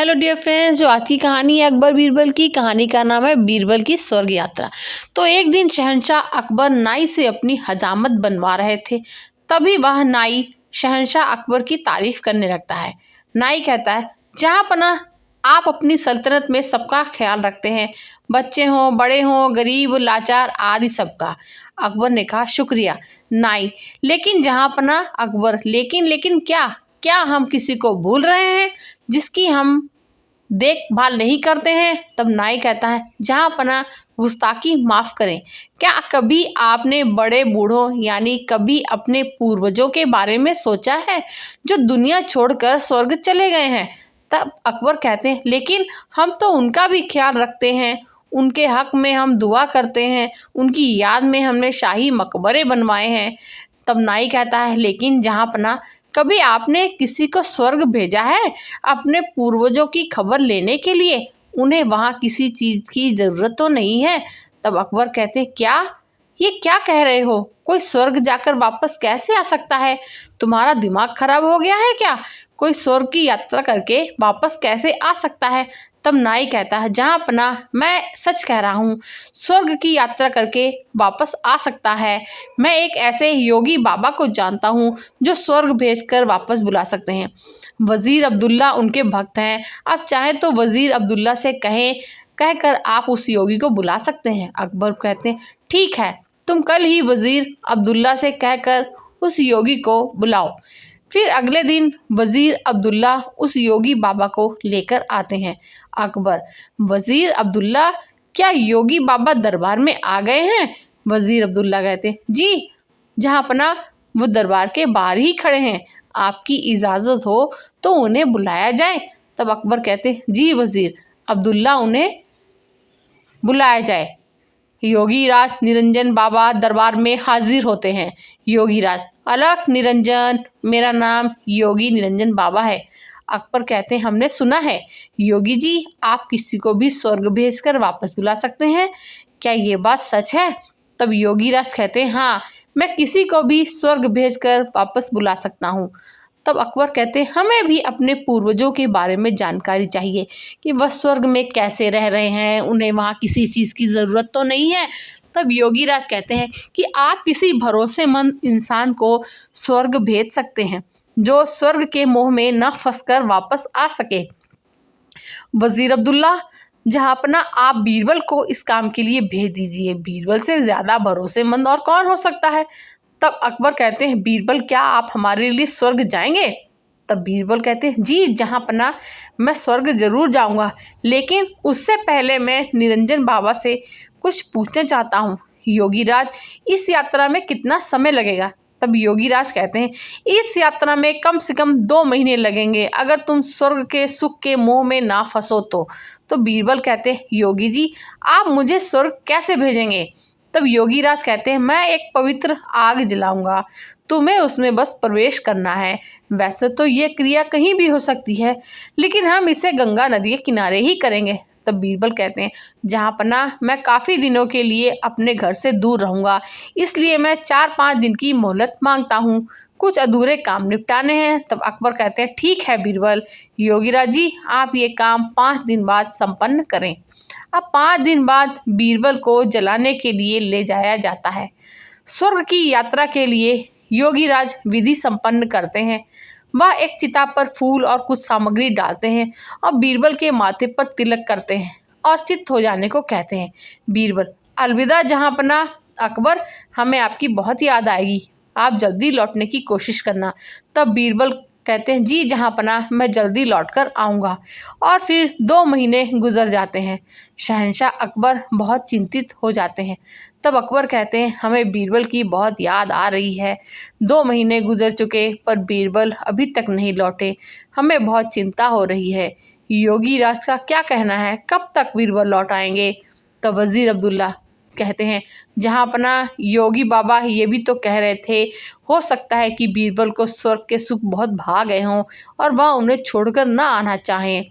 Hello dear friends, जो आज की कहानी है अकबर बीरबल की कहानी का नाम है बीरबल की स्वर्ग यात्रा। तो एक दिन शहंशाह अकबर नाई से अपनी हजामत बनवा रहे थे। तभी वह नाई शहंशाह अकबर की तारीफ करने लगता है। नाई कहता है, जहाँ पनाह आप अपनी सल्तनत में सबका ख्याल रखते हैं, बच्चे हों, बड़े हों, गरीब, लाचार आदि सबका। अकबर ने कहा, शुक्रिया नाई। लेकिन जहाँ पनाह अकबर, लेकिन क्या क्या हम किसी को भूल रहे हैं जिसकी हम देखभाल नहीं करते हैं? तब नाई कहता है, जहाँ पनाह गुस्ताखी माफ करें, क्या कभी आपने बड़े बूढ़ों यानी कभी अपने पूर्वजों के बारे में सोचा है जो दुनिया छोड़कर स्वर्ग चले गए हैं? तब अकबर कहते हैं, लेकिन हम तो उनका भी ख्याल रखते हैं, उनके हक में हम दुआ करते हैं, उनकी याद में हमने शाही मकबरे बनवाए हैं। तब नाई कहता है, लेकिन जहाँ पनाह कभी आपने किसी को स्वर्ग भेजा है अपने पूर्वजों की खबर लेने के लिए? उन्हें वहाँ किसी चीज़ की ज़रूरत तो नहीं है। तब अकबर कहते हैं, ये क्या कह रहे हो? कोई स्वर्ग जाकर वापस कैसे आ सकता है? तुम्हारा दिमाग खराब हो गया है क्या? कोई स्वर्ग की यात्रा करके वापस कैसे आ सकता है? तब नाई कहता है, जहाँ पनाह मैं सच कह रहा हूँ, स्वर्ग की यात्रा करके वापस आ सकता है। मैं एक ऐसे योगी बाबा को जानता हूँ जो स्वर्ग भेजकर वापस बुला सकते हैं। वज़ीर अब्दुल्ला उनके भक्त हैं। आप चाहें तो वज़ीर अब्दुल्ला से कहकर आप उस योगी को बुला सकते हैं। अकबर कहते हैं, ठीक है, तुम कल ही वज़ीर अब्दुल्ला से कहकर उस योगी को बुलाओ। फिर अगले दिन वज़ीर अब्दुल्ला उस योगी बाबा को लेकर आते हैं। अकबर, वज़ीर अब्दुल्ला, क्या योगी बाबा दरबार में आ गए हैं? वज़ीर अब्दुल्ला कहते हैं, जी जहाँ पनाह वो दरबार के बाहर ही खड़े हैं, आपकी इजाज़त हो तो उन्हें बुलाया जाए। तब अकबर कहते हैं, जी वज़ीर अब्दुल्ला, उन्हें बुलाया जाए। योगीराज निरंजन बाबा दरबार में हाजिर होते हैं। योगीराज, अलख निरंजन, मेरा नाम योगी निरंजन बाबा है। अकबर कहते हैं, हमने सुना है योगी जी आप किसी को भी स्वर्ग भेजकर वापस बुला सकते हैं, क्या ये बात सच है? तब योगीराज कहते हैं, हाँ, मैं किसी को भी स्वर्ग भेजकर वापस बुला सकता हूँ। तब अकबर कहते हैं, हमें भी अपने पूर्वजों के बारे में जानकारी चाहिए कि वह स्वर्ग में कैसे रह रहे हैं, उन्हें वहाँ किसी चीज़ की ज़रूरत तो नहीं है। तब योगीराज कहते हैं कि आप किसी भरोसेमंद इंसान को स्वर्ग भेज सकते हैं जो स्वर्ग के मोह में न फंसकर वापस आ सके। वज़ीर अब्दुल्ला, जहाँ पनाह आप बीरबल को इस काम के लिए भेज दीजिए। बीरबल से ज़्यादा भरोसेमंद और कौन हो सकता है? तब अकबर कहते हैं, बीरबल, क्या आप हमारे लिए स्वर्ग जाएंगे? तब बीरबल कहते हैं, जी जहाँ पनाह मैं स्वर्ग ज़रूर जाऊँगा, लेकिन उससे पहले मैं निरंजन बाबा से कुछ पूछना चाहता हूँ। योगीराज, इस यात्रा में कितना समय लगेगा? तब योगीराज कहते हैं, इस यात्रा में कम से कम 2 महीने लगेंगे, अगर तुम स्वर्ग के सुख के मोह में ना फंसो तो बीरबल कहते हैं, योगी जी आप मुझे स्वर्ग कैसे भेजेंगे? तब योगीराज कहते हैं, मैं एक पवित्र आग जलाऊंगा, तुम्हें उसमें बस प्रवेश करना है। वैसे तो ये क्रिया कहीं भी हो सकती है, लेकिन हम इसे गंगा नदी के किनारे ही करेंगे। तब बीरबल कहते हैं, जहाँ पनाह मैं काफ़ी दिनों के लिए अपने घर से दूर रहूँगा, इसलिए मैं 4-5 दिन की मोहलत मांगता हूँ, कुछ अधूरे काम निपटाने हैं। तब अकबर कहते हैं, ठीक है बीरबल, योगीराज जी आप ये काम 5 दिन बाद संपन्न करें। अब 5 दिन बाद बीरबल को जलाने के लिए ले जाया जाता है। स्वर्ग की यात्रा के लिए योगीराज विधि संपन्न करते हैं। वह एक चिता पर फूल और कुछ सामग्री डालते हैं और बीरबल के माथे पर तिलक करते हैं और चित्त हो जाने को कहते हैं। बीरबल, अलविदा जहाँ पनाह। अकबर, हमें आपकी बहुत याद आएगी, आप जल्दी लौटने की कोशिश करना। तब बीरबल कहते हैं, जी जहाँ पनाह मैं जल्दी लौटकर आऊँगा। और फिर 2 महीने गुजर जाते हैं। शहंशाह अकबर बहुत चिंतित हो जाते हैं। तब अकबर कहते हैं, हमें बीरबल की बहुत याद आ रही है। 2 महीने गुजर चुके पर बीरबल अभी तक नहीं लौटे, हमें बहुत चिंता हो रही है। योगीराज का क्या कहना है, कब तक बीरबल लौट आएंगे? तब वज़ीर अब्दुल्ला कहते हैं, जहाँ पनाह योगी बाबा ये भी तो कह रहे थे, हो सकता है कि बीरबल को स्वर्ग के सुख बहुत भा गए हों और वह उन्हें छोड़कर ना आना चाहें।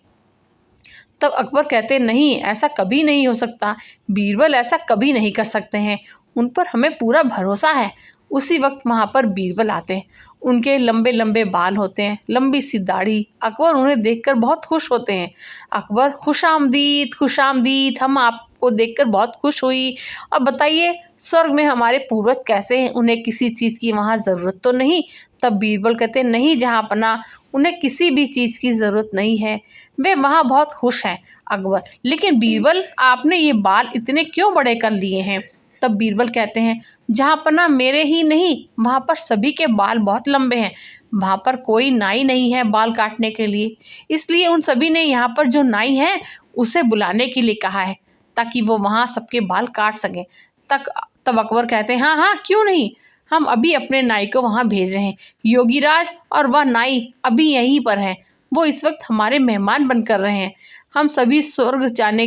तब अकबर कहते हैं, नहीं, ऐसा कभी नहीं हो सकता, बीरबल ऐसा कभी नहीं कर सकते हैं, उन पर हमें पूरा भरोसा है। उसी वक्त वहाँ पर बीरबल आते हैं। उनके लंबे लंबे बाल होते हैं, लंबी सी दाढ़ी। अकबर उन्हें देखकर बहुत खुश होते हैं। अकबर, खुशामदीद खुशामदीद, हम आपको देखकर बहुत खुश हुई। और बताइए स्वर्ग में हमारे पूर्वज कैसे हैं, उन्हें किसी चीज़ की वहाँ ज़रूरत तो नहीं? तब बीरबल कहते हैं, नहीं जहाँपनाह, उन्हें किसी भी चीज़ की ज़रूरत नहीं है, वे वहाँ बहुत खुश हैं। अकबर, लेकिन बीरबल आपने ये बाल इतने क्यों बड़े कर लिए हैं? तब बीरबल कहते हैं, जहाँपनाह मेरे ही नहीं, वहाँ पर सभी के बाल बहुत लंबे हैं। वहाँ पर कोई नाई नहीं है बाल काटने के लिए, इसलिए उन सभी ने यहाँ पर जो नाई है उसे बुलाने के लिए कहा है, ताकि वो वहाँ सबके बाल काट सकें। तब अकबर कहते हैं, हाँ हाँ क्यों नहीं, हम अभी अपने नाई को वहाँ भेज रहे हैं। योगीराज और वह नाई अभी यहीं पर हैं, वो इस वक्त हमारे मेहमान बनकर रहे हैं। हम सभी स्वर्ग जाने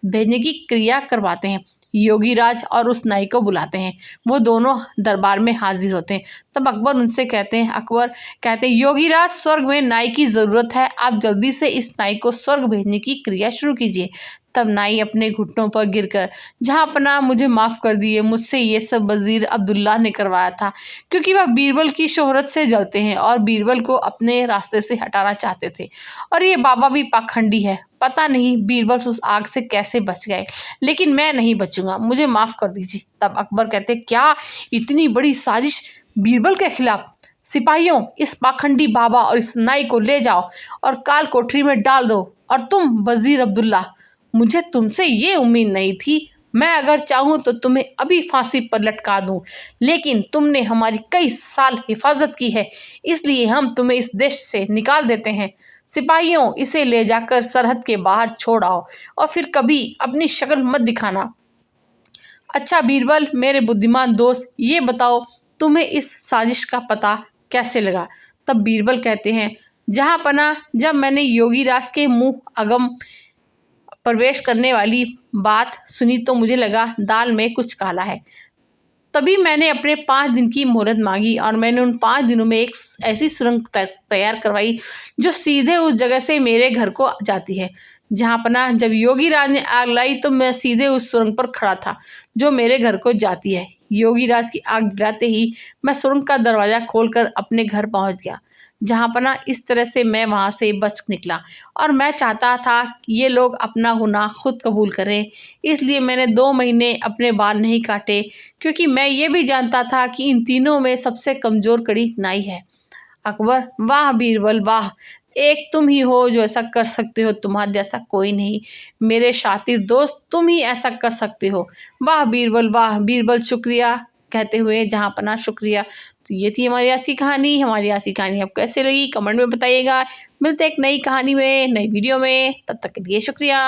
भेजने की क्रिया करवाते हैं। योगीराज और उस नाई को बुलाते हैं, वो दोनों दरबार में हाजिर होते हैं। तब अकबर उनसे कहते हैं, अकबर कहते हैं, योगीराज स्वर्ग में नाई की ज़रूरत है, आप जल्दी से इस नाई को स्वर्ग भेजने की क्रिया शुरू कीजिए। तब नाई अपने घुटनों पर गिरकर, जहाँपनाह मुझे माफ़ कर दिए, मुझसे ये सब वज़ीर अब्दुल्ला ने करवाया था, क्योंकि वह बीरबल की शोहरत से जलते हैं और बीरबल को अपने रास्ते से हटाना चाहते थे। और ये बाबा भी पाखंडी है, पता नहीं बीरबल उस आग से कैसे बच गए, लेकिन मैं नहीं बचूंगा, मुझे माफ़ कर दीजिए। तब अकबर कहते, क्या इतनी बड़ी साजिश बीरबल के खिलाफ? सिपाहियों, इस पाखंडी बाबा और इस नाई को ले जाओ और काल कोठरी में डाल दो। और तुम वज़ीर अब्दुल्ला, मुझे तुमसे ये उम्मीद नहीं थी, मैं अगर चाहूँ तो तुम्हें अभी फांसी पर लटका दूँ, लेकिन तुमने हमारी कई साल हिफाजत की है, इसलिए हम तुम्हें इस देश से निकाल देते हैं। सिपाहियों, इसे ले जाकर सरहद के बाहर छोड़ आओ और फिर कभी अपनी शक्ल मत दिखाना। अच्छा बीरबल, मेरे बुद्धिमान दोस्त, ये बताओ तुम्हें इस साजिश का पता कैसे लगा? तब बीरबल कहते हैं, जहाँपनाह, जब मैंने योगीराज के मुँह अगम प्रवेश करने वाली बात सुनी तो मुझे लगा दाल में कुछ काला है। तभी मैंने अपने 5 दिन की मोहलत मांगी और मैंने उन 5 दिनों में एक ऐसी सुरंग तैयार करवाई जो सीधे उस जगह से मेरे घर को जाती है। जहाँपनाह, जब योगीराज ने आग लाई तो मैं सीधे उस सुरंग पर खड़ा था जो मेरे घर को जाती है। योगीराज की आग जलाते ही मैं सुरंग का दरवाज़ा खोलकर अपने घर पहुंच गया। जहाँपनाह, इस तरह से मैं वहाँ से बच निकला और मैं चाहता था कि ये लोग अपना गुनाह खुद कबूल करें, इसलिए मैंने 2 महीने अपने बाल नहीं काटे, क्योंकि मैं ये भी जानता था कि इन तीनों में सबसे कमज़ोर कड़ी नाई है। अकबर, वाह बीरबल वाह, एक तुम ही हो जो ऐसा कर सकते हो, तुम्हारे जैसा कोई नहीं। मेरे शातिर दोस्त, तुम ही ऐसा कर सकते हो। वाह बीरबल वाह। बीरबल शुक्रिया कहते हुए जहाँपनाह, शुक्रिया। तो ये थी हमारी आज की कहानी। हमारी आज की कहानी आपको कैसे लगी कमेंट में बताइएगा। मिलते हैं एक नई कहानी में, नई वीडियो में, तब तक के लिए शुक्रिया।